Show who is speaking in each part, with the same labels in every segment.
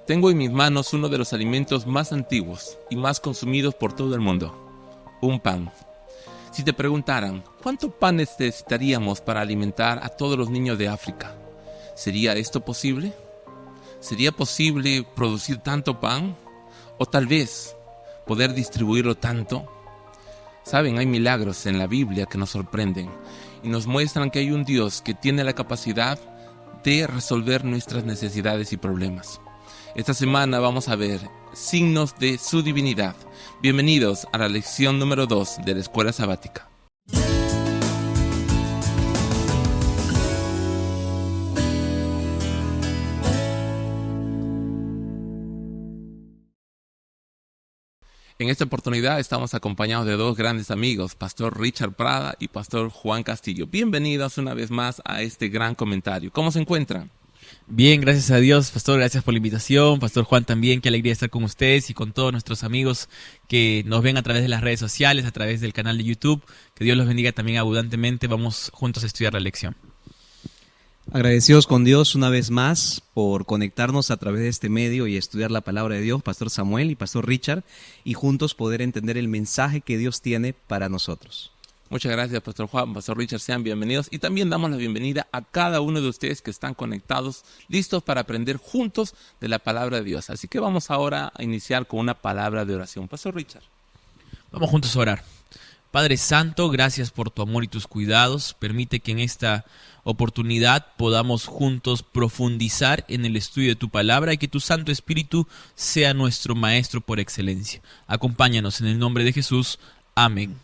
Speaker 1: Tengo en mis manos uno de los alimentos más antiguos y más consumidos por todo el mundo, un pan. Si te preguntaran, ¿cuánto pan necesitaríamos para alimentar a todos los niños de África? ¿Sería esto posible? ¿Sería posible producir tanto pan? ¿O tal vez poder distribuirlo tanto? Saben, hay milagros en la Biblia que nos sorprenden y nos muestran que hay un Dios que tiene la capacidad de resolver nuestras necesidades y problemas. Esta semana vamos a ver signos de su divinidad. Bienvenidos a la lección número 2 de la Escuela Sabática. En esta oportunidad estamos acompañados de dos grandes amigos, Pastor Richard Prada y Pastor Juan Castillo. Bienvenidos una vez más a este gran comentario. ¿Cómo se encuentran?
Speaker 2: Bien, gracias a Dios, Pastor, gracias por la invitación. Pastor Juan también, qué alegría estar con ustedes y con todos nuestros amigos que nos ven a través de las redes sociales, a través del canal de YouTube. Que Dios los bendiga también abundantemente. Vamos juntos a estudiar la lección.
Speaker 3: Agradecidos con Dios una vez más por conectarnos a través de este medio y estudiar la palabra de Dios, Pastor Samuel y Pastor Richard, y juntos poder entender el mensaje que Dios tiene para nosotros.
Speaker 1: Muchas gracias, Pastor Juan, Pastor Richard, sean bienvenidos. Y también damos la bienvenida a cada uno de ustedes que están conectados, listos para aprender juntos de la palabra de Dios. Así que vamos ahora a iniciar con una palabra de oración. Pastor Richard.
Speaker 2: Vamos juntos a orar. Padre Santo, gracias por tu amor y tus cuidados. Permite que en esta oportunidad podamos juntos profundizar en el estudio de tu palabra y que tu Santo Espíritu sea nuestro Maestro por excelencia. Acompáñanos en el nombre de Jesús. Amén.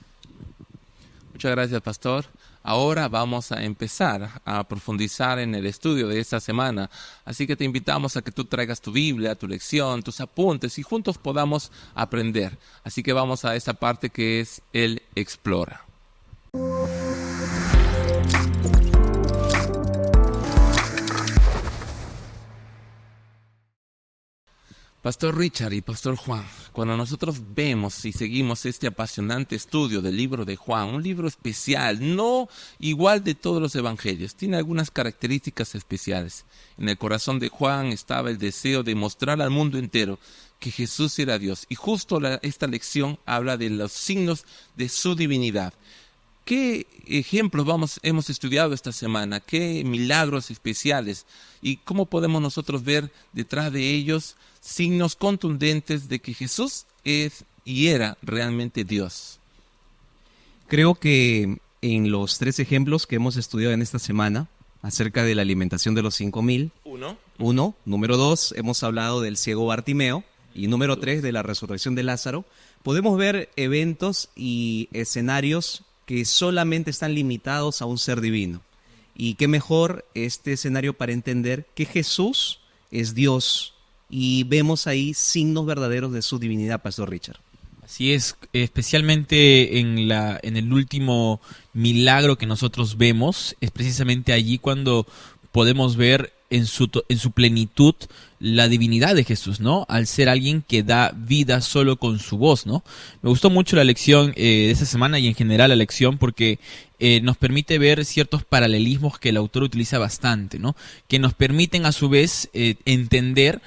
Speaker 1: Muchas gracias, Pastor. Ahora vamos a empezar a profundizar en el estudio de esta semana. Así que te invitamos a que tú traigas tu Biblia, tu lección, tus apuntes y juntos podamos aprender. Así que vamos a esta parte que es el Explora. Pastor Richard y Pastor Juan, cuando nosotros vemos y seguimos este apasionante estudio del libro de Juan, un libro especial, no igual de todos los evangelios, tiene algunas características especiales. En el corazón de Juan estaba el deseo de mostrar al mundo entero que Jesús era Dios. Y justo esta lección habla de los signos de su divinidad. ¿Qué ejemplos hemos estudiado esta semana? ¿Qué milagros especiales? ¿Y cómo podemos nosotros ver detrás de ellos signos contundentes de que Jesús es y era realmente Dios?
Speaker 3: Creo que en los 3 ejemplos que hemos estudiado en esta semana, acerca de la alimentación de los 5,000, número 2, hemos hablado del ciego Bartimeo, y número 3, de la resurrección de Lázaro, podemos ver eventos y escenarios que solamente están limitados a un ser divino. Y qué mejor este escenario para entender que Jesús es Dios, y vemos ahí signos verdaderos de su divinidad, Pastor Richard.
Speaker 2: Así es, especialmente en el último milagro que nosotros vemos, es precisamente allí cuando podemos ver en su plenitud la divinidad de Jesús, ¿no? Al ser alguien que da vida solo con su voz, ¿no? Me gustó mucho la lección de esta semana y en general la lección porque nos permite ver ciertos paralelismos que el autor utiliza bastante, ¿no? Que nos permiten a su vez entender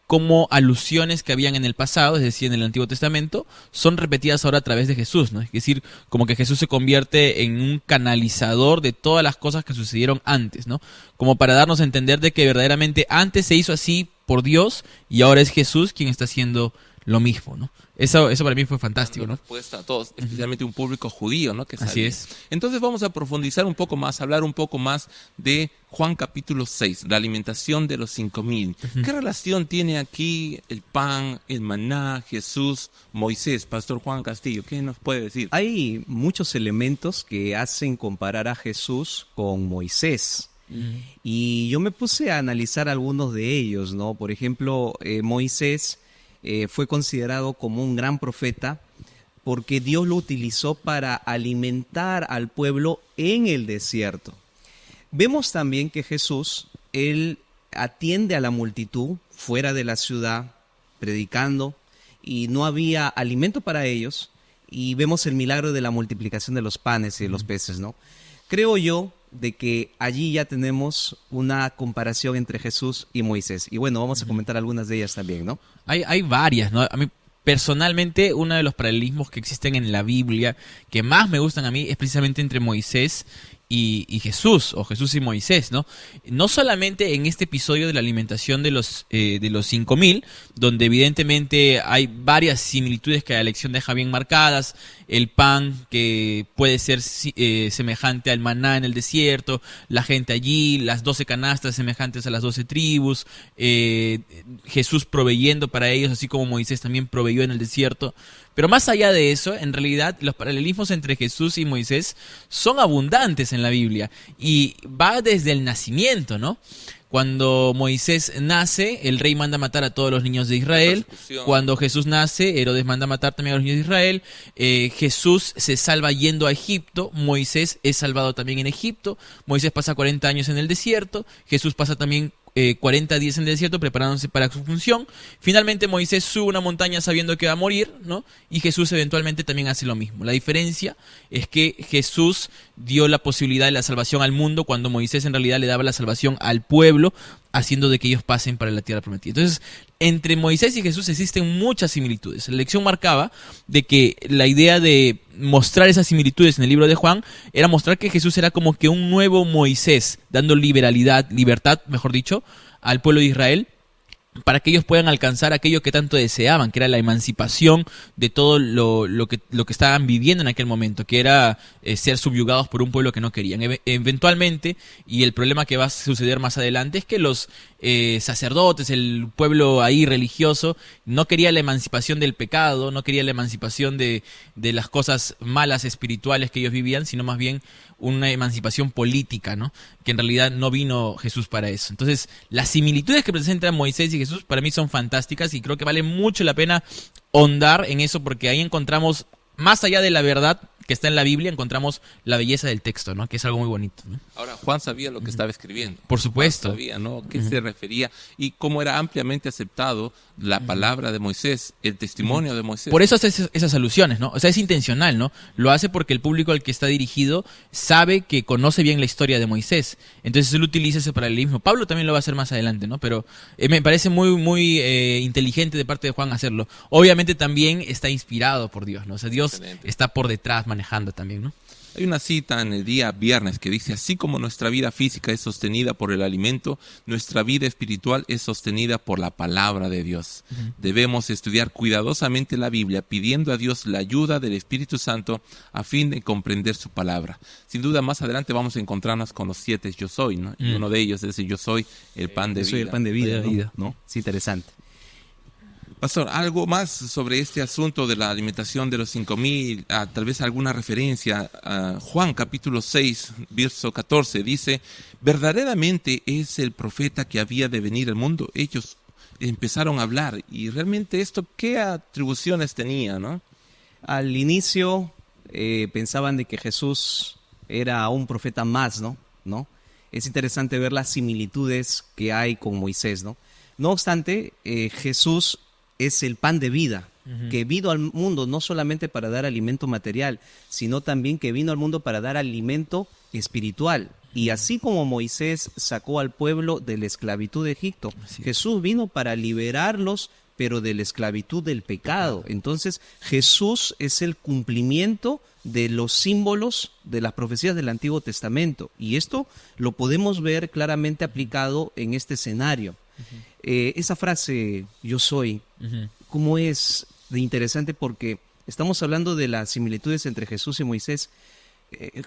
Speaker 2: cómo alusiones que habían en el pasado, es decir, en el Antiguo Testamento, son repetidas ahora a través de Jesús, ¿no? Es decir, como que Jesús se convierte en un canalizador de todas las cosas que sucedieron antes, ¿no? Como para darnos a entender de que verdaderamente antes se hizo así por Dios y ahora es Jesús quien está haciendo lo mismo, ¿no? Eso para mí fue fantástico, ¿no?
Speaker 1: Respuesta a todos, especialmente un público judío, ¿no? Que
Speaker 2: Así es.
Speaker 1: Entonces vamos a profundizar un poco más, hablar un poco más de Juan capítulo 6, la alimentación de los 5,000. ¿Qué relación tiene aquí el pan, el maná, Jesús, Moisés? Pastor Juan Castillo, ¿qué nos puede decir?
Speaker 3: Hay muchos elementos que hacen comparar a Jesús con Moisés. Y yo me puse a analizar algunos de ellos, ¿no? Por ejemplo, Moisés fue considerado como un gran profeta porque Dios lo utilizó para alimentar al pueblo en el desierto. Vemos también que Jesús, él atiende a la multitud fuera de la ciudad, predicando, y no había alimento para ellos, y vemos el milagro de la multiplicación de los panes y de los peces, ¿no? Creo yo de que allí ya tenemos una comparación entre Jesús y Moisés. Y bueno, vamos a comentar algunas de ellas también, ¿no?
Speaker 2: Hay varias, ¿no? A mí, personalmente, uno de los paralelismos que existen en la Biblia, que más me gustan a mí, es precisamente entre Moisés y Jesús, o Jesús y Moisés, ¿no? No solamente en este episodio de la alimentación de los 5.000, donde evidentemente hay varias similitudes que la lección deja bien marcadas, el pan que puede ser semejante al maná en el desierto, la gente allí, las 12 canastas semejantes a las 12 tribus, Jesús proveyendo para ellos, así como Moisés también proveyó en el desierto. Pero más allá de eso, en realidad los paralelismos entre Jesús y Moisés son abundantes en la Biblia y va desde el nacimiento, ¿no? Cuando Moisés nace, el rey manda matar a todos los niños de Israel. Cuando Jesús nace, Herodes manda matar también a los niños de Israel. Jesús se salva yendo a Egipto. Moisés es salvado también en Egipto. Moisés pasa 40 años en el desierto. Jesús pasa también 40 días en el desierto preparándose para su función. Finalmente Moisés sube una montaña sabiendo que va a morir, ¿no? Y Jesús eventualmente también hace lo mismo. La diferencia es que Jesús dio la posibilidad de la salvación al mundo cuando Moisés en realidad le daba la salvación al pueblo, haciendo de que ellos pasen para la tierra prometida. Entonces, entre Moisés y Jesús existen muchas similitudes. La lección marcaba de que la idea de mostrar esas similitudes en el libro de Juan era mostrar que Jesús era como que un nuevo Moisés, dando libertad, mejor dicho, al pueblo de Israel, para que ellos puedan alcanzar aquello que tanto deseaban, que era la emancipación de todo lo que estaban viviendo en aquel momento, que era ser subyugados por un pueblo que no querían. Eventualmente, y el problema que va a suceder más adelante, es que los sacerdotes, el pueblo ahí religioso, no quería la emancipación del pecado, no quería la emancipación de las cosas malas espirituales que ellos vivían, sino más bien una emancipación política, ¿no? Que en realidad no vino Jesús para eso. Entonces, las similitudes que presentan Moisés y Jesús para mí son fantásticas y creo que vale mucho la pena ahondar en eso porque ahí encontramos, más allá de la verdad que está en la Biblia, encontramos la belleza del texto, ¿no? Que es algo muy bonito, ¿no?
Speaker 1: Ahora, Juan sabía lo que estaba escribiendo.
Speaker 2: Por supuesto.
Speaker 1: Juan sabía, ¿no? ¿Qué se refería? Y cómo era ampliamente aceptado la palabra de Moisés, el testimonio de Moisés.
Speaker 2: Por eso hace esas alusiones, ¿no? O sea, es intencional, ¿no? Lo hace porque el público al que está dirigido sabe que conoce bien la historia de Moisés. Entonces él utiliza ese paralelismo. Pablo también lo va a hacer más adelante, ¿no? Pero me parece muy inteligente de parte de Juan hacerlo. Obviamente también está inspirado por Dios, ¿no? O sea, Dios está por detrás manejando también, ¿no?
Speaker 1: Hay una cita en el día viernes que dice: así como nuestra vida física es sostenida por el alimento, nuestra vida espiritual es sostenida por la palabra de Dios. Debemos estudiar cuidadosamente la Biblia, pidiendo a Dios la ayuda del Espíritu Santo a fin de comprender su palabra. Sin duda, más adelante vamos a encontrarnos con los 7 yo soy, ¿no? Y uno de ellos es el yo soy el pan de vida.
Speaker 3: Soy el pan de vida, ¿no? Sí, interesante.
Speaker 1: Pastor, ¿algo más sobre este asunto de la alimentación de los 5.000? Tal vez alguna referencia. Juan capítulo 6, verso 14 dice: verdaderamente es el profeta que había de venir al mundo. Ellos empezaron a hablar y realmente esto, ¿qué atribuciones tenía, no?
Speaker 3: Al inicio pensaban de que Jesús era un profeta más, ¿no? Es interesante ver las similitudes que hay con Moisés, ¿no? No obstante, Jesús es el pan de vida, que vino al mundo no solamente para dar alimento material, sino también que vino al mundo para dar alimento espiritual. Y así como Moisés sacó al pueblo de la esclavitud de Egipto, Jesús vino para liberarlos, pero de la esclavitud del pecado. Entonces, Jesús es el cumplimiento de los símbolos de las profecías del Antiguo Testamento. Y esto lo podemos ver claramente aplicado en este escenario. Esa frase, yo soy, cómo es de interesante porque estamos hablando de las similitudes entre Jesús y Moisés.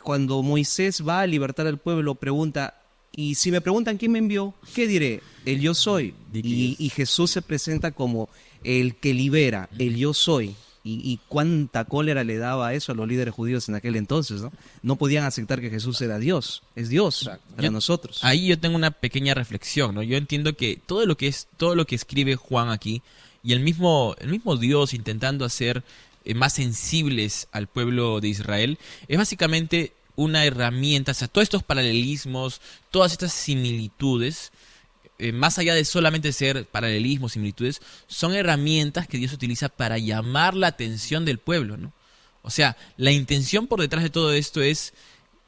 Speaker 3: Cuando Moisés va a libertar al pueblo, pregunta, y si me preguntan quién me envió, ¿qué diré? El yo soy. Y Jesús se presenta como el que libera, el yo soy. Y cuánta cólera le daba eso a los líderes judíos en aquel entonces, ¿no? No podían aceptar que Jesús era Dios, es Dios para nosotros.
Speaker 2: Ahí yo tengo una pequeña reflexión, ¿no? Yo entiendo que todo lo que escribe Juan aquí y el mismo Dios intentando hacer más sensibles al pueblo de Israel es básicamente una herramienta, o sea, todos estos paralelismos, todas estas similitudes, más allá de solamente ser paralelismos, similitudes, son herramientas que Dios utiliza para llamar la atención del pueblo, ¿no? O sea, la intención por detrás de todo esto es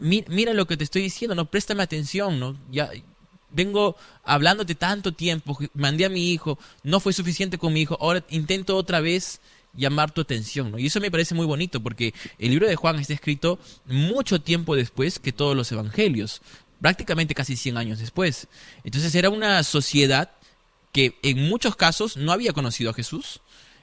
Speaker 2: mira lo que te estoy diciendo, no, préstame atención, ¿no? Ya vengo hablándote tanto tiempo, mandé a mi hijo, no fue suficiente con mi hijo, ahora intento otra vez llamar tu atención, ¿no? Y eso me parece muy bonito porque el libro de Juan está escrito mucho tiempo después que todos los evangelios, prácticamente casi 100 años después. Entonces era una sociedad que en muchos casos no había conocido a Jesús,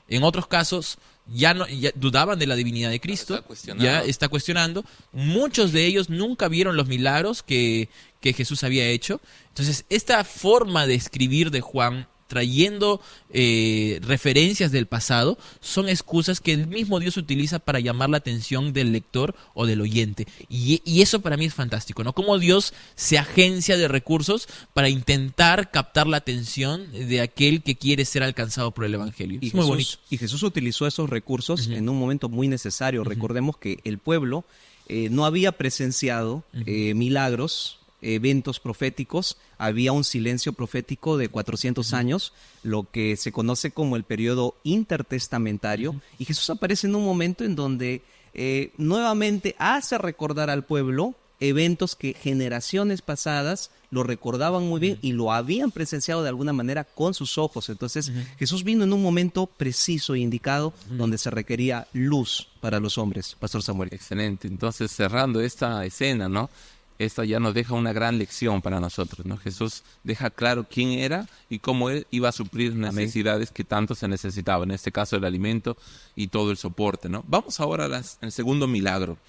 Speaker 2: en otros casos ya dudaban de la divinidad de Cristo, ya está cuestionando. Muchos de ellos nunca vieron los milagros que Jesús había hecho. Entonces, esta forma de escribir de Juan, trayendo referencias del pasado, son excusas que el mismo Dios utiliza para llamar la atención del lector o del oyente. Y eso para mí es fantástico, ¿no? Cómo Dios se agencia de recursos para intentar captar la atención de aquel que quiere ser alcanzado por el Evangelio. Es muy bonito.
Speaker 3: Y Jesús utilizó esos recursos en un momento muy necesario. Recordemos que el pueblo no había presenciado milagros, eventos proféticos, había un silencio profético de 400 años, lo que se conoce como el periodo intertestamentario, y Jesús aparece en un momento en donde nuevamente hace recordar al pueblo eventos que generaciones pasadas lo recordaban muy bien y lo habían presenciado de alguna manera con sus ojos. Entonces Jesús vino en un momento preciso e indicado donde se requería luz para los hombres. Pastor Samuel.
Speaker 1: Excelente. Entonces, cerrando esta escena, ¿no? Esto ya nos deja una gran lección para nosotros, ¿no? Jesús deja claro quién era y cómo Él iba a suplir necesidades que tanto se necesitaban, en este caso el alimento y todo el soporte, ¿no? Vamos ahora al segundo milagro.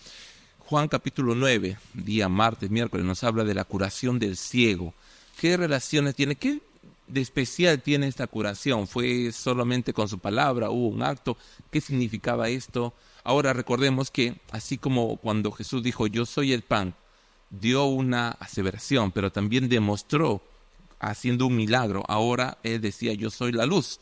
Speaker 1: Juan capítulo 9, día martes, miércoles, nos habla de la curación del ciego. ¿Qué relaciones tiene? ¿Qué de especial tiene esta curación? ¿Fue solamente con su palabra? ¿Hubo un acto? ¿Qué significaba esto? Ahora recordemos que, así como cuando Jesús dijo, yo soy el pan, dio una aseveración, pero también demostró haciendo un milagro. Ahora Él decía, yo soy la luz.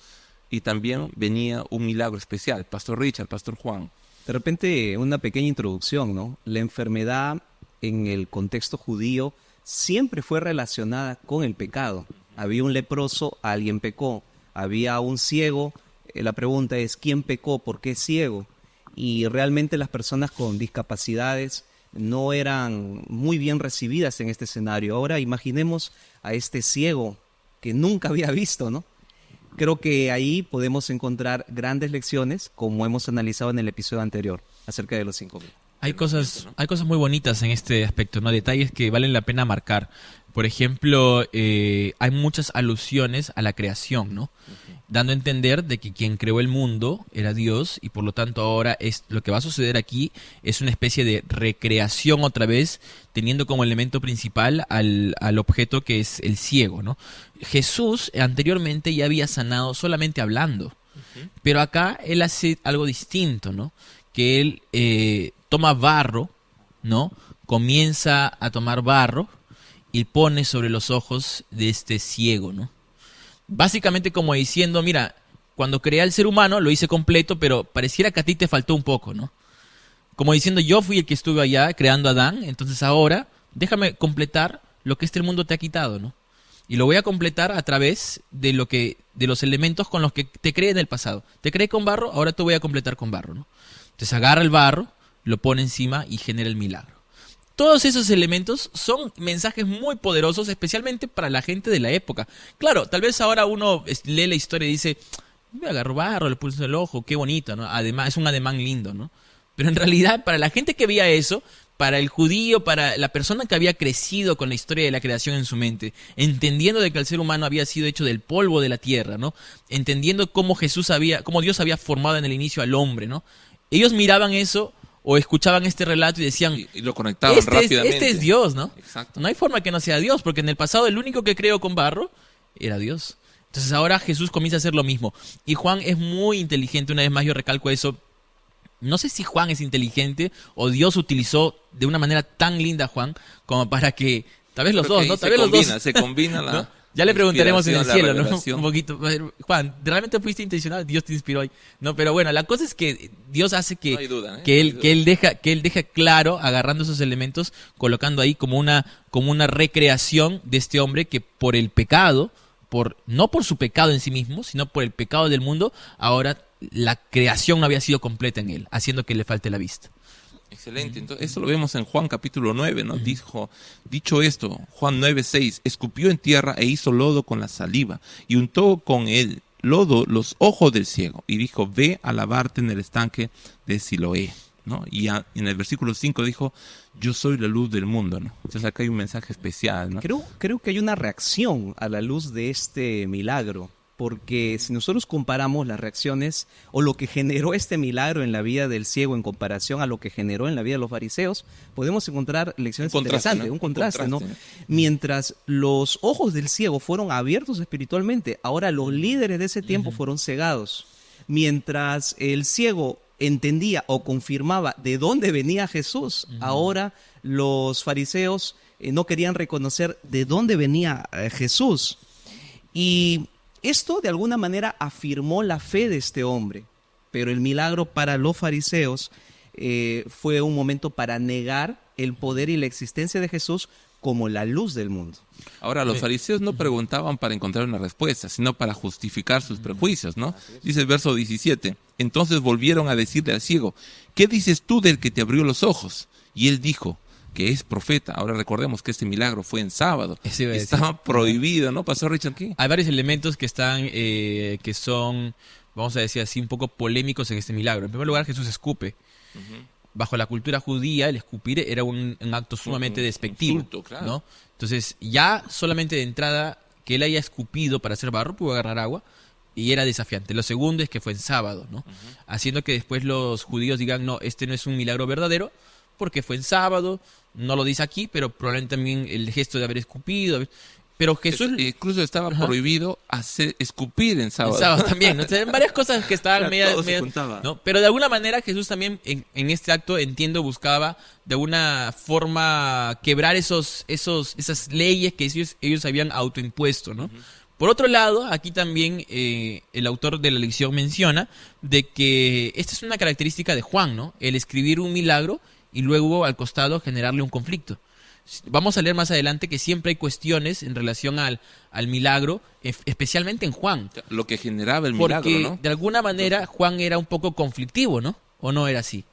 Speaker 1: Y también venía un milagro especial. Pastor Richard, Pastor Juan.
Speaker 3: De repente, una pequeña introducción, ¿no? La enfermedad en el contexto judío siempre fue relacionada con el pecado. Había un leproso, alguien pecó. Había un ciego, la pregunta es, ¿quién pecó? ¿Por qué es ciego? Y realmente las personas con discapacidades no eran muy bien recibidas en este escenario. Ahora imaginemos a este ciego que nunca había visto, ¿no? Creo que ahí podemos encontrar grandes lecciones, como hemos analizado en el episodio anterior, acerca de los 5,000.
Speaker 2: Hay cosas muy bonitas en este aspecto, ¿no? Detalles que valen la pena marcar. Por ejemplo, hay muchas alusiones a la creación, ¿no? Dando a entender de que quien creó el mundo era Dios y por lo tanto ahora lo que va a suceder aquí es una especie de recreación otra vez, teniendo como elemento principal al objeto que es el ciego, ¿no? Jesús anteriormente ya había sanado solamente hablando, pero acá Él hace algo distinto, ¿no? Que Él toma barro, ¿no? Comienza a tomar barro y pone sobre los ojos de este ciego, ¿no? Básicamente como diciendo, mira, cuando creé al ser humano lo hice completo, pero pareciera que a ti te faltó un poco, ¿no? Como diciendo, yo fui el que estuve allá creando a Adán, entonces ahora déjame completar lo que este mundo te ha quitado, ¿no? Y lo voy a completar a través de los elementos con los que te creé en el pasado. Te creé con barro, ahora te voy a completar con barro, ¿no? Entonces agarra el barro, lo pone encima y genera el milagro. Todos esos elementos son mensajes muy poderosos, especialmente para la gente de la época. Claro, tal vez ahora uno lee la historia y dice, me agarró barro, le puse el ojo, qué bonito, ¿no? Además, es un ademán lindo, ¿no? Pero en realidad, para la gente que veía eso, para el judío, para la persona que había crecido con la historia de la creación en su mente, entendiendo de que el ser humano había sido hecho del polvo de la tierra, ¿no? Entendiendo cómo Dios había formado en el inicio al hombre, ¿no? Ellos miraban eso o escuchaban este relato y decían,
Speaker 1: y lo conectaban rápidamente.
Speaker 2: Este es Dios, ¿no?
Speaker 1: Exacto.
Speaker 2: No hay forma que no sea Dios, porque en el pasado el único que creó con barro era Dios. Entonces ahora Jesús comienza a hacer lo mismo. Y Juan es muy inteligente, una vez más yo recalco eso. No sé si Juan es inteligente o Dios utilizó de una manera tan linda a Juan como para que, tal vez los dos, ¿no? Tal vez los dos.
Speaker 1: Se combina la...
Speaker 2: ¿no? Ya le preguntaremos en el cielo, ¿no?
Speaker 1: Un
Speaker 2: poquito. Juan, ¿realmente fuiste intencional? Dios te inspiró hoy. No, pero bueno, la cosa es que Dios hace que,
Speaker 1: no hay duda,
Speaker 2: que él deja claro, agarrando esos elementos, colocando ahí como una recreación de este hombre que por el pecado, no por su pecado en sí mismo, sino por el pecado del mundo, ahora la creación no había sido completa en él, haciendo que le falte la vista.
Speaker 1: Excelente. Entonces, eso lo vemos en Juan capítulo 9, ¿no? Dicho esto, Juan 9:6, escupió en tierra e hizo lodo con la saliva y untó con el lodo los ojos del ciego y dijo, ve a lavarte en el estanque de Siloé, ¿no? Y en el versículo 5 dijo, yo soy la luz del mundo, ¿no? Entonces acá hay un mensaje especial, ¿no?
Speaker 3: Creo que hay una reacción a la luz de este milagro, porque si nosotros comparamos las reacciones o lo que generó este milagro en la vida del ciego en comparación a lo que generó en la vida de los fariseos, podemos encontrar lecciones interesantes, un contraste, ¿no? Mientras los ojos del ciego fueron abiertos espiritualmente, ahora los líderes de ese tiempo fueron cegados. Mientras el ciego entendía o confirmaba de dónde venía Jesús, ahora los fariseos no querían reconocer de dónde venía Jesús. Y esto de alguna manera afirmó la fe de este hombre, pero el milagro para los fariseos fue un momento para negar el poder y la existencia de Jesús como la luz del mundo.
Speaker 1: Ahora, los fariseos no preguntaban para encontrar una respuesta, sino para justificar sus prejuicios, ¿no? Dice el verso 17, entonces volvieron a decirle al ciego, ¿qué dices tú del que te abrió los ojos? Y él dijo, que es profeta. Ahora recordemos que este milagro fue en sábado. Estaba prohibido, ¿no? ¿Pasó, Richard? ¿Qué?
Speaker 2: Hay varios elementos que están, que son, vamos a decir así, un poco polémicos en este milagro. En primer lugar, Jesús escupe. Bajo la cultura judía, el escupir era un acto sumamente despectivo,
Speaker 1: insulto, claro.
Speaker 2: ¿no? Entonces, ya solamente de entrada, que él haya escupido para hacer barro, pudo agarrar agua, y era desafiante. Lo segundo es que fue en sábado, ¿no? Haciendo que después los judíos digan, no, este no es un milagro verdadero, porque fue en sábado, no lo dice aquí, pero probablemente también el gesto de haber escupido. Pero Jesús...
Speaker 1: Incluso estaba prohibido escupir en sábado.
Speaker 2: En sábado también, ¿no? O sea, varias cosas que estaban medias... ¿no? Pero de alguna manera Jesús también en este acto, entiendo, buscaba de alguna forma quebrar esas leyes que ellos habían autoimpuesto, ¿no? Por otro lado, aquí también el autor de la lección menciona de que esta es una característica de Juan, ¿no? El escribir un milagro y luego al costado generarle un conflicto. Vamos a leer más adelante que siempre hay cuestiones en relación al milagro, especialmente en Juan.
Speaker 1: Lo que generaba el milagro, ¿no?
Speaker 2: Porque de alguna manera Juan era un poco conflictivo, ¿no? ¿O no era así?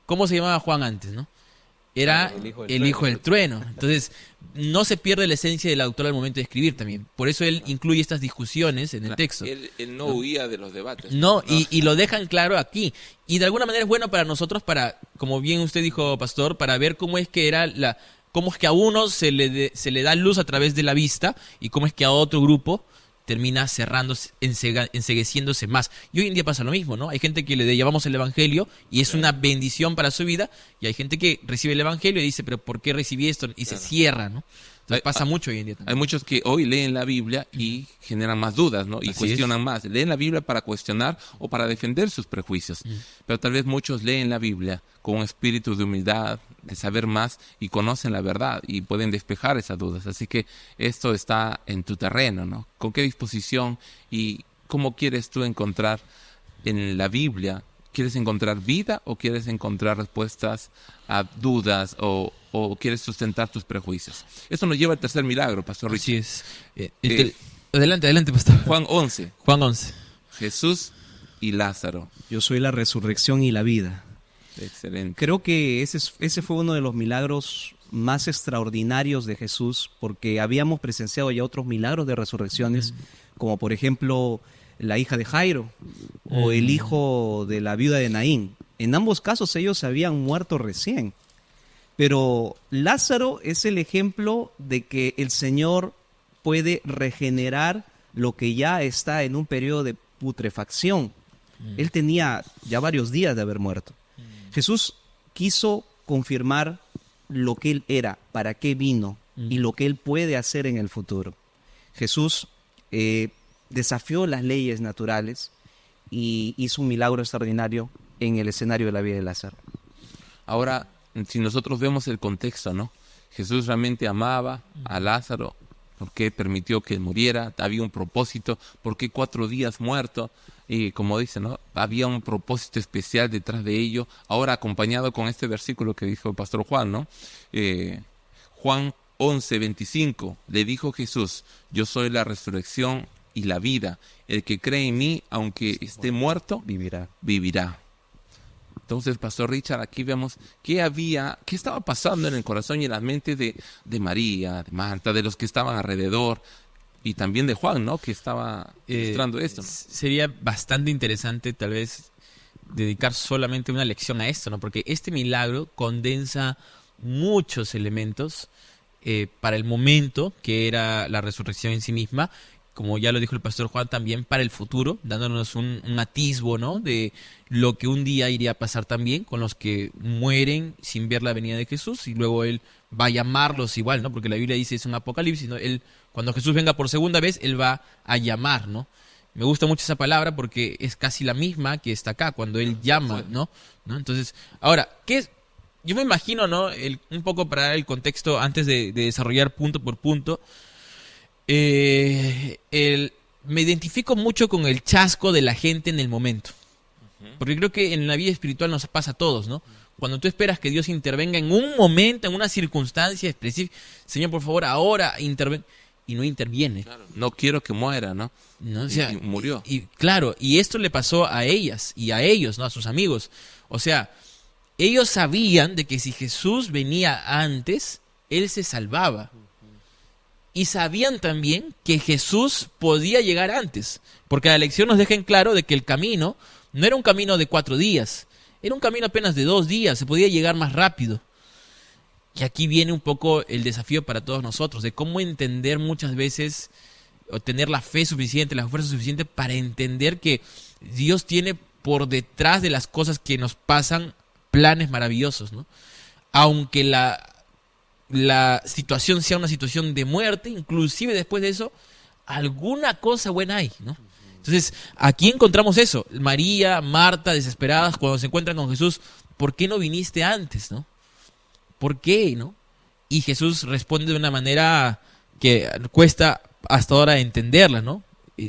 Speaker 2: ¿Cómo se llamaba Juan antes, no? Era el hijo del trueno. Entonces, no se pierde la esencia del autor al momento de escribir también. Por eso él incluye estas discusiones en el texto.
Speaker 1: Él no huía de los debates.
Speaker 2: No, y lo dejan claro aquí. Y de alguna manera es bueno para nosotros, como bien usted dijo, pastor, para ver cómo es que cómo es que a uno se le da luz a través de la vista y cómo es que a otro grupo termina cerrándose, encegueciéndose más. Y hoy en día pasa lo mismo, ¿no? Hay gente que le llevamos el evangelio y es una bendición para su vida, y hay gente que recibe el evangelio y dice, pero ¿por qué recibí esto? Y se cierra, ¿no? Entonces pasa mucho hoy en día también.
Speaker 1: Hay muchos que hoy leen la Biblia y generan más dudas, ¿no? Y cuestionan más. Leen la Biblia para cuestionar o para defender sus prejuicios. Pero tal vez muchos leen la Biblia con un espíritu de humildad, de saber más, y conocen la verdad y pueden despejar esas dudas. Así que esto está en tu terreno, ¿no? ¿Con qué disposición y cómo quieres tú encontrar en la Biblia? ¿Quieres encontrar vida o quieres encontrar respuestas a dudas o quieres sustentar tus prejuicios? Esto nos lleva al tercer milagro, Pastor Richard.
Speaker 2: Así es. Adelante, Pastor.
Speaker 1: Juan 11.
Speaker 2: Juan 11.
Speaker 1: Jesús y Lázaro.
Speaker 3: Yo soy la resurrección y la vida.
Speaker 1: Excelente.
Speaker 3: Creo que ese fue uno de los milagros más extraordinarios de Jesús, porque habíamos presenciado ya otros milagros de resurrecciones, como por ejemplo la hija de Jairo o el hijo de la viuda de Naín. En ambos casos ellos habían muerto recién. Pero Lázaro es el ejemplo de que el Señor puede regenerar lo que ya está en un periodo de putrefacción. Él tenía ya varios días de haber muerto. Jesús quiso confirmar lo que Él era, para qué vino y lo que Él puede hacer en el futuro. Jesús desafió las leyes naturales y hizo un milagro extraordinario en el escenario de la vida de Lázaro.
Speaker 1: Ahora, si nosotros vemos el contexto, ¿no? Jesús realmente amaba a Lázaro. ¿Por qué permitió que él muriera? Había un propósito. ¿Por qué 4 días muerto? Y como dice, ¿no? Había un propósito especial detrás de ello. Ahora acompañado con este versículo que dijo el pastor Juan, ¿no? Juan 11:25, le dijo Jesús, yo soy la resurrección y la vida. El que cree en mí, aunque esté muerto,
Speaker 3: vivirá.
Speaker 1: Entonces, Pastor Richard, aquí vemos qué estaba pasando en el corazón y en la mente de María, de Marta, de los que estaban alrededor, y también de Juan, ¿no? Que estaba ilustrando esto, ¿no?
Speaker 2: Sería bastante interesante, tal vez, dedicar solamente una lección a esto, ¿no? Porque este milagro condensa muchos elementos para el momento, que era la resurrección en sí misma, como ya lo dijo el pastor Juan, también para el futuro, dándonos un atisbo, ¿no? De lo que un día iría a pasar también con los que mueren sin ver la venida de Jesús, y luego Él va a llamarlos igual, ¿no? Porque la Biblia dice, es un apocalipsis, ¿no? Cuando Jesús venga por segunda vez, Él va a llamar, ¿no? Me gusta mucho esa palabra porque es casi la misma que está acá, cuando Él llama, ¿no? Entonces, ahora, ¿qué es? Yo me imagino, ¿no? Un poco para dar el contexto antes de desarrollar punto por punto, me identifico mucho con el chasco de la gente en el momento. Porque creo que en la vida espiritual nos pasa a todos, ¿no? Cuando tú esperas que Dios intervenga en un momento, en una circunstancia específica, Señor, por favor, ahora interven, y no interviene.
Speaker 1: Claro, no quiero que muera, ¿no?
Speaker 2: O sea,
Speaker 1: y murió.
Speaker 2: Y claro, y esto le pasó a ellas y a ellos, ¿no? A sus amigos. O sea, ellos sabían de que si Jesús venía antes, Él se salvaba. Y sabían también que Jesús podía llegar antes. Porque la lección nos deja en claro de que el camino no era un camino de 4 días. Era un camino apenas de 2 días. Se podía llegar más rápido. Y aquí viene un poco el desafío para todos nosotros. De cómo entender muchas veces, o tener la fe suficiente, la fuerza suficiente para entender que Dios tiene por detrás de las cosas que nos pasan planes maravillosos, ¿no? Aunque la situación sea una situación de muerte, inclusive después de eso, alguna cosa buena hay, ¿no? Entonces, aquí encontramos eso. María, Marta, desesperadas, cuando se encuentran con Jesús, ¿por qué no viniste antes, no? ¿Por qué, no? Y Jesús responde de una manera que cuesta hasta ahora entenderla, ¿no?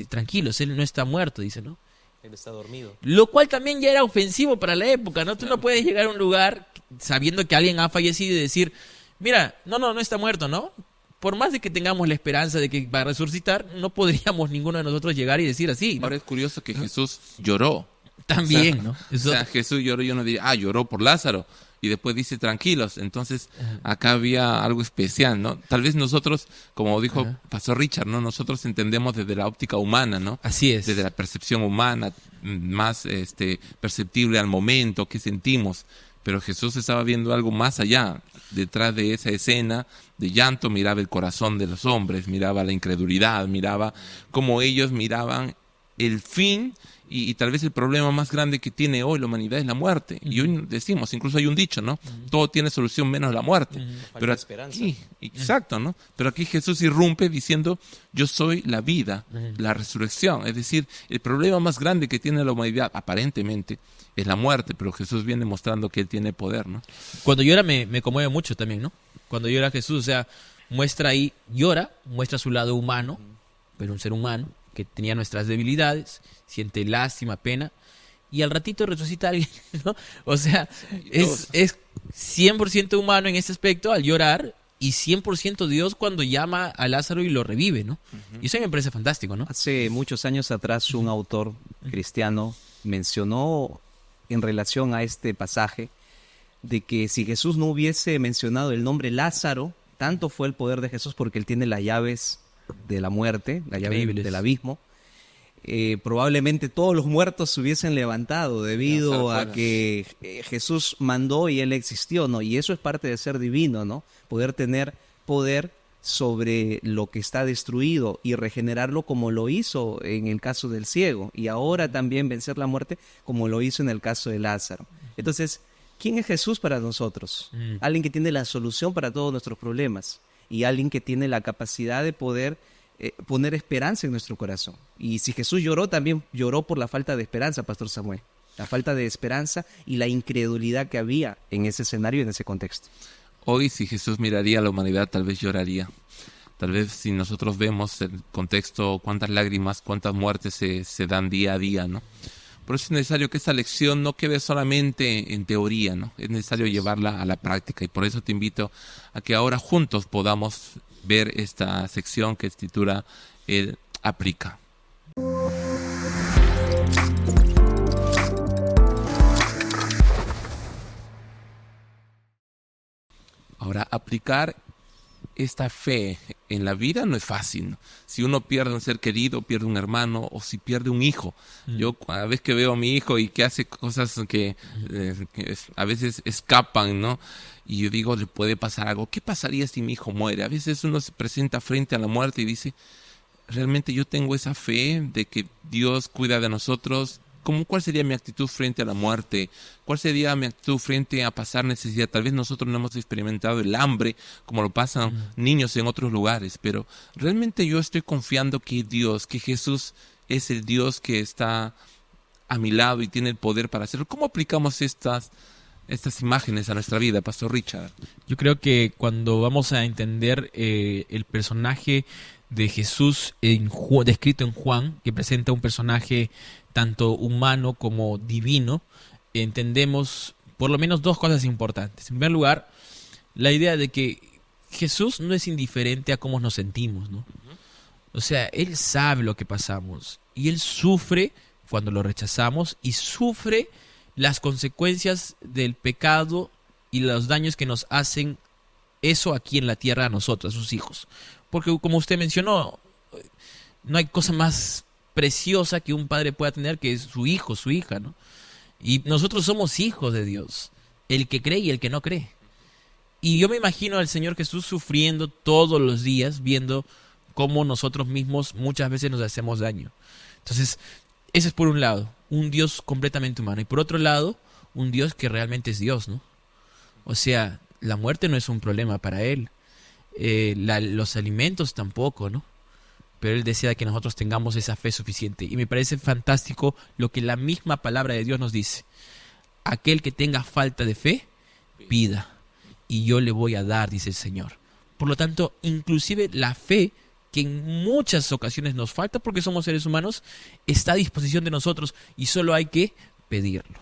Speaker 2: Tranquilos, Él no está muerto, dice, ¿no?
Speaker 3: Él está dormido.
Speaker 2: Lo cual también ya era ofensivo para la época, ¿no? Tú no puedes llegar a un lugar sabiendo que alguien ha fallecido y decir, mira, no está muerto, ¿no? Por más de que tengamos la esperanza de que va a resucitar, no podríamos ninguno de nosotros llegar y decir así, ¿no?
Speaker 1: Ahora es curioso que Jesús lloró.
Speaker 2: También, ¿no?
Speaker 1: O sea, Jesús lloró, yo no diría, lloró por Lázaro. Y después dice, tranquilos. Entonces, acá había algo especial, ¿no? Tal vez nosotros, como dijo Pastor Richard, ¿no? Nosotros entendemos desde la óptica humana, ¿no?
Speaker 2: Así es.
Speaker 1: Desde la percepción humana, más perceptible al momento, que sentimos. Pero Jesús estaba viendo algo más allá. Detrás de esa escena de llanto miraba el corazón de los hombres, miraba la incredulidad, miraba cómo ellos miraban el fin y tal vez el problema más grande que tiene hoy la humanidad es la muerte. Y hoy decimos, incluso hay un dicho, ¿no? Todo tiene solución menos la muerte. Pero aquí, exacto, ¿no? Pero aquí Jesús irrumpe diciendo, yo soy la vida, la resurrección. Es decir, el problema más grande que tiene la humanidad, aparentemente, es la muerte, pero Jesús viene mostrando que Él tiene poder, ¿no?
Speaker 2: Cuando llora me conmueve mucho también, ¿no? Cuando llora Jesús, o sea, muestra su lado humano, pero un ser humano que tenía nuestras debilidades, siente lástima, pena, y al ratito resucita a alguien, ¿no? O sea, es 100% humano en ese aspecto al llorar, y 100% Dios cuando llama a Lázaro y lo revive, ¿no? Y eso me parece fantástico, ¿no?
Speaker 3: Hace muchos años atrás un autor cristiano mencionó en relación a este pasaje de que si Jesús no hubiese mencionado el nombre Lázaro, tanto fue el poder de Jesús porque Él tiene las llaves de la muerte, la llave del abismo, probablemente todos los muertos se hubiesen levantado debido a que Jesús mandó y Él existió, ¿no? Y eso es parte de ser divino, ¿no? Poder tener poder sobre lo que está destruido y regenerarlo como lo hizo en el caso del ciego, y ahora también vencer la muerte como lo hizo en el caso de Lázaro. Entonces, ¿quién es Jesús para nosotros? Alguien que tiene la solución para todos nuestros problemas y alguien que tiene la capacidad de poder poner esperanza en nuestro corazón. Y si Jesús lloró, también lloró por la falta de esperanza, Pastor Samuel. La falta de esperanza y la incredulidad que había en ese escenario y en ese contexto.
Speaker 1: Hoy, si Jesús miraría a la humanidad, tal vez lloraría. Tal vez si nosotros vemos el contexto, cuántas lágrimas, cuántas muertes se dan día a día, ¿no? Por eso es necesario que esta lección no quede solamente en teoría, ¿no? Es necesario llevarla a la práctica. Y por eso te invito a que ahora juntos podamos ver esta sección que se titula Él aplica. aplicar esta fe en la vida no es fácil, ¿no? Si uno pierde un ser querido, pierde un hermano, o si pierde un hijo. Yo cada vez que veo a mi hijo y que hace cosas que a veces escapan, ¿no? Y yo digo, le puede pasar algo. ¿Qué pasaría si mi hijo muere? A veces uno se presenta frente a la muerte y dice, realmente yo tengo esa fe de que Dios cuida de nosotros. ¿Cuál sería mi actitud frente a la muerte? ¿Cuál sería mi actitud frente a pasar necesidad? Tal vez nosotros no hemos experimentado el hambre como lo pasan niños en otros lugares, pero realmente yo estoy confiando que Dios, que Jesús es el Dios que está a mi lado y tiene el poder para hacerlo. ¿Cómo aplicamos estas imágenes a nuestra vida, Pastor Richard?
Speaker 2: Yo creo que cuando vamos a entender el personaje de Jesús descrito en Juan, que presenta un personaje tanto humano como divino, entendemos por lo menos dos cosas importantes. En primer lugar, la idea de que Jesús no es indiferente a cómo nos sentimos, ¿no? O sea, Él sabe lo que pasamos y Él sufre cuando lo rechazamos y sufre las consecuencias del pecado y los daños que nos hacen eso aquí en la tierra a nosotros, a sus hijos. Porque como usted mencionó, no hay cosa más preciosa que un padre pueda tener que su hijo, su hija, ¿no? Y nosotros somos hijos de Dios, el que cree y el que no cree. Y yo me imagino al Señor Jesús sufriendo todos los días, viendo cómo nosotros mismos muchas veces nos hacemos daño. Entonces, ese es por un lado, un Dios completamente humano. Y por otro lado, un Dios que realmente es Dios, ¿no? O sea, la muerte no es un problema para Él. Los alimentos tampoco, ¿no? Pero Él desea que nosotros tengamos esa fe suficiente. Y me parece fantástico lo que la misma palabra de Dios nos dice. Aquel que tenga falta de fe, pida, y yo le voy a dar, dice el Señor. Por lo tanto, inclusive la fe, que en muchas ocasiones nos falta porque somos seres humanos, está a disposición de nosotros y solo hay que pedirlo.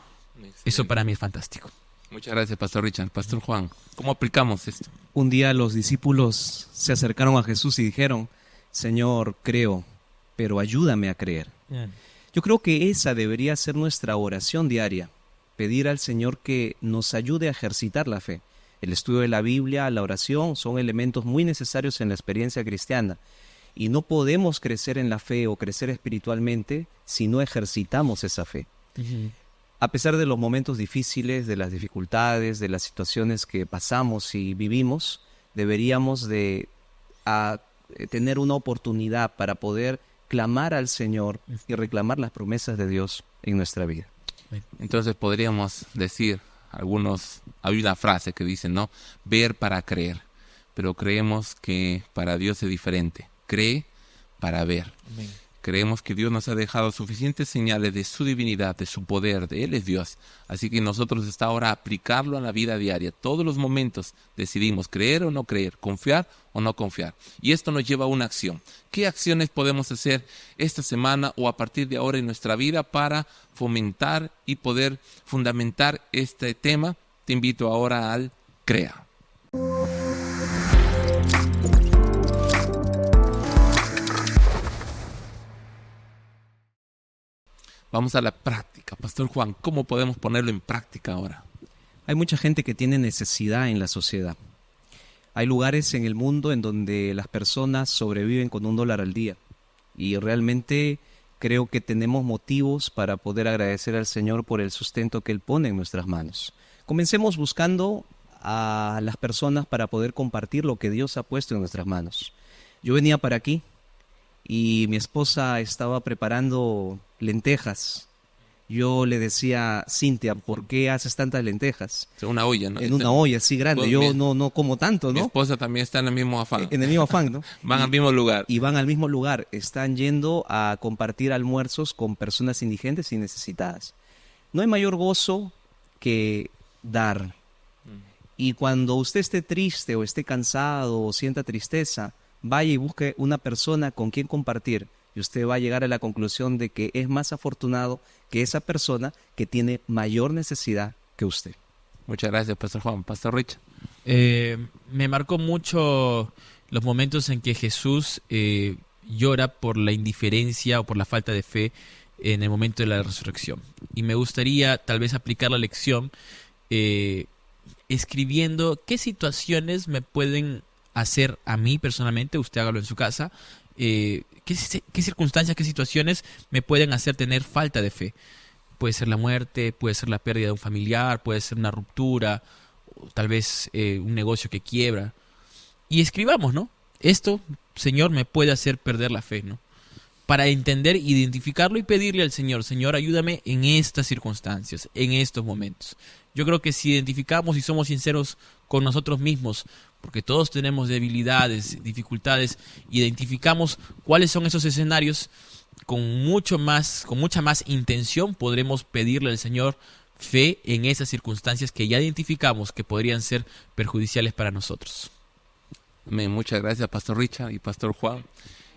Speaker 2: Eso para mí es fantástico.
Speaker 1: Muchas gracias, Pastor Richard. Pastor Juan, ¿cómo aplicamos esto?
Speaker 3: Un día los discípulos se acercaron a Jesús y dijeron, Señor, creo, pero ayúdame a creer. Yo creo que esa debería ser nuestra oración diaria, pedir al Señor que nos ayude a ejercitar la fe. El estudio de la Biblia, la oración, son elementos muy necesarios en la experiencia cristiana. Y no podemos crecer en la fe o crecer espiritualmente si no ejercitamos esa fe. A pesar de los momentos difíciles, de las dificultades, de las situaciones que pasamos y vivimos, deberíamos de tener una oportunidad para poder clamar al Señor y reclamar las promesas de Dios en nuestra vida.
Speaker 1: Entonces podríamos decir, hay una frase que dice, ¿no? Ver para creer, pero creemos que para Dios es diferente. Cree para ver. Amén. Creemos que Dios nos ha dejado suficientes señales de su divinidad, de su poder, de Él es Dios. Así que nosotros está ahora aplicarlo a la vida diaria. Todos los momentos decidimos creer o no creer, confiar o no confiar. Y esto nos lleva a una acción. ¿Qué acciones podemos hacer esta semana o a partir de ahora en nuestra vida para fomentar y poder fundamentar este tema? Te invito ahora al CREA. Vamos a la práctica. Pastor Juan, ¿cómo podemos ponerlo en práctica ahora?
Speaker 3: Hay mucha gente que tiene necesidad en la sociedad. Hay lugares en el mundo en donde las personas sobreviven con $1 al día. Y realmente creo que tenemos motivos para poder agradecer al Señor por el sustento que Él pone en nuestras manos. Comencemos buscando a las personas para poder compartir lo que Dios ha puesto en nuestras manos. Yo venía para aquí y mi esposa estaba preparando lentejas. Yo le decía, Cintia, ¿por qué haces tantas lentejas?
Speaker 1: En una olla, ¿no?
Speaker 3: En una olla así grande. Yo no como tanto, ¿no?
Speaker 1: Mi esposa también está en el mismo afán.
Speaker 3: En el mismo afán, ¿no?
Speaker 1: Van al mismo lugar.
Speaker 3: Y van al mismo lugar. Están yendo a compartir almuerzos con personas indigentes y necesitadas. No hay mayor gozo que dar. Y cuando usted esté triste o esté cansado o sienta tristeza, vaya y busque una persona con quien compartir. Y usted va a llegar a la conclusión de que es más afortunado que esa persona que tiene mayor necesidad que usted.
Speaker 1: Muchas gracias, Pastor Juan. Pastor Rich.
Speaker 2: Me marcó mucho los momentos en que Jesús llora por la indiferencia o por la falta de fe en el momento de la resurrección. Y me gustaría tal vez aplicar la lección escribiendo qué situaciones me pueden hacer a mí personalmente, usted hágalo en su casa, qué circunstancias, qué situaciones me pueden hacer tener falta de fe. Puede ser la muerte, puede ser la pérdida de un familiar, puede ser una ruptura, o tal vez un negocio que quiebra. Y escribamos, ¿no? Esto, Señor, me puede hacer perder la fe, ¿no? Para entender, identificarlo y pedirle al Señor, Señor, ayúdame en estas circunstancias, en estos momentos. Yo creo que si identificamos y somos sinceros con nosotros mismos, porque todos tenemos debilidades, dificultades, identificamos cuáles son esos escenarios, con mucha más intención podremos pedirle al Señor fe en esas circunstancias que ya identificamos que podrían ser perjudiciales para nosotros.
Speaker 1: Amén. Muchas gracias, Pastor Richard y Pastor Juan.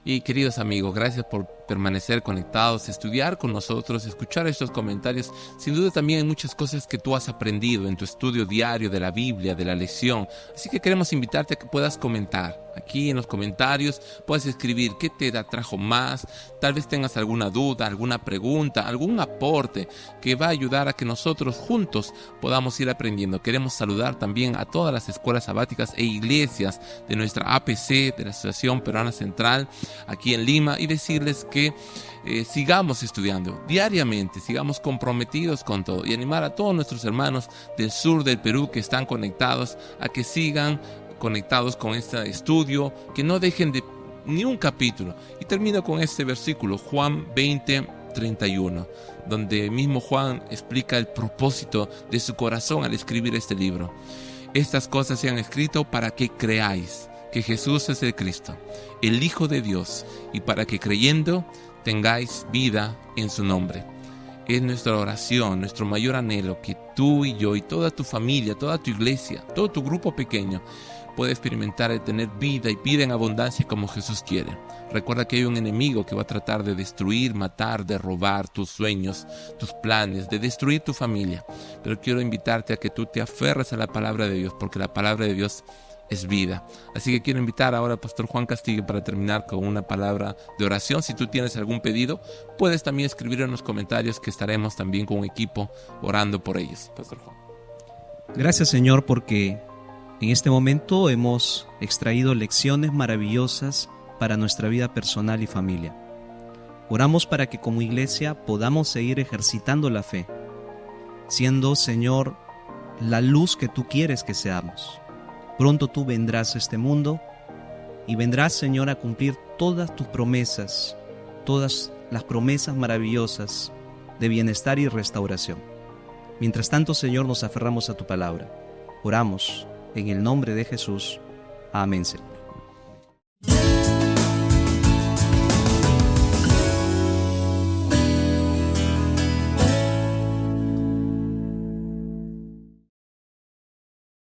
Speaker 1: Y queridos amigos, gracias por permanecer conectados, estudiar con nosotros, escuchar estos comentarios. Sin duda también hay muchas cosas que tú has aprendido en tu estudio diario de la Biblia, de la lección. Así que queremos invitarte a que puedas comentar. Aquí en los comentarios puedes escribir qué te atrajo más, tal vez tengas alguna duda, alguna pregunta, algún aporte que va a ayudar a que nosotros juntos podamos ir aprendiendo. Queremos saludar también a todas las escuelas sabáticas e iglesias de nuestra APC, de la Asociación Peruana Central, aquí en Lima, y decirles que sigamos estudiando diariamente, sigamos comprometidos con todo, y animar a todos nuestros hermanos del sur del Perú que están conectados a que sigan conectados con este estudio, que no dejen de ni un capítulo. Y termino con este versículo, Juan 20:31, donde mismo Juan explica el propósito de su corazón al escribir este libro. Estas cosas se han escrito para que creáis que Jesús es el Cristo, el Hijo de Dios, y para que creyendo tengáis vida en su nombre. Es nuestra oración, nuestro mayor anhelo, que tú y yo y toda tu familia, toda tu iglesia, todo tu grupo pequeño pueda experimentar el tener vida y vida en abundancia como Jesús quiere. Recuerda que hay un enemigo que va a tratar de destruir, matar, de robar tus sueños, tus planes, de destruir tu familia. Pero quiero invitarte a que tú te aferres a la palabra de Dios, porque la palabra de Dios es vida. Así que quiero invitar ahora a Pastor Juan Castillo para terminar con una palabra de oración. Si tú tienes algún pedido, puedes también escribir en los comentarios, que estaremos también con un equipo orando por ellos. Pastor Juan.
Speaker 3: Gracias, Señor, porque en este momento hemos extraído lecciones maravillosas para nuestra vida personal y familia. Oramos para que como iglesia podamos seguir ejercitando la fe, siendo, Señor, la luz que tú quieres que seamos. Pronto tú vendrás a este mundo y vendrás, Señor, a cumplir todas tus promesas, todas las promesas maravillosas de bienestar y restauración. Mientras tanto, Señor, nos aferramos a tu palabra. Oramos en el nombre de Jesús. Amén, Señor.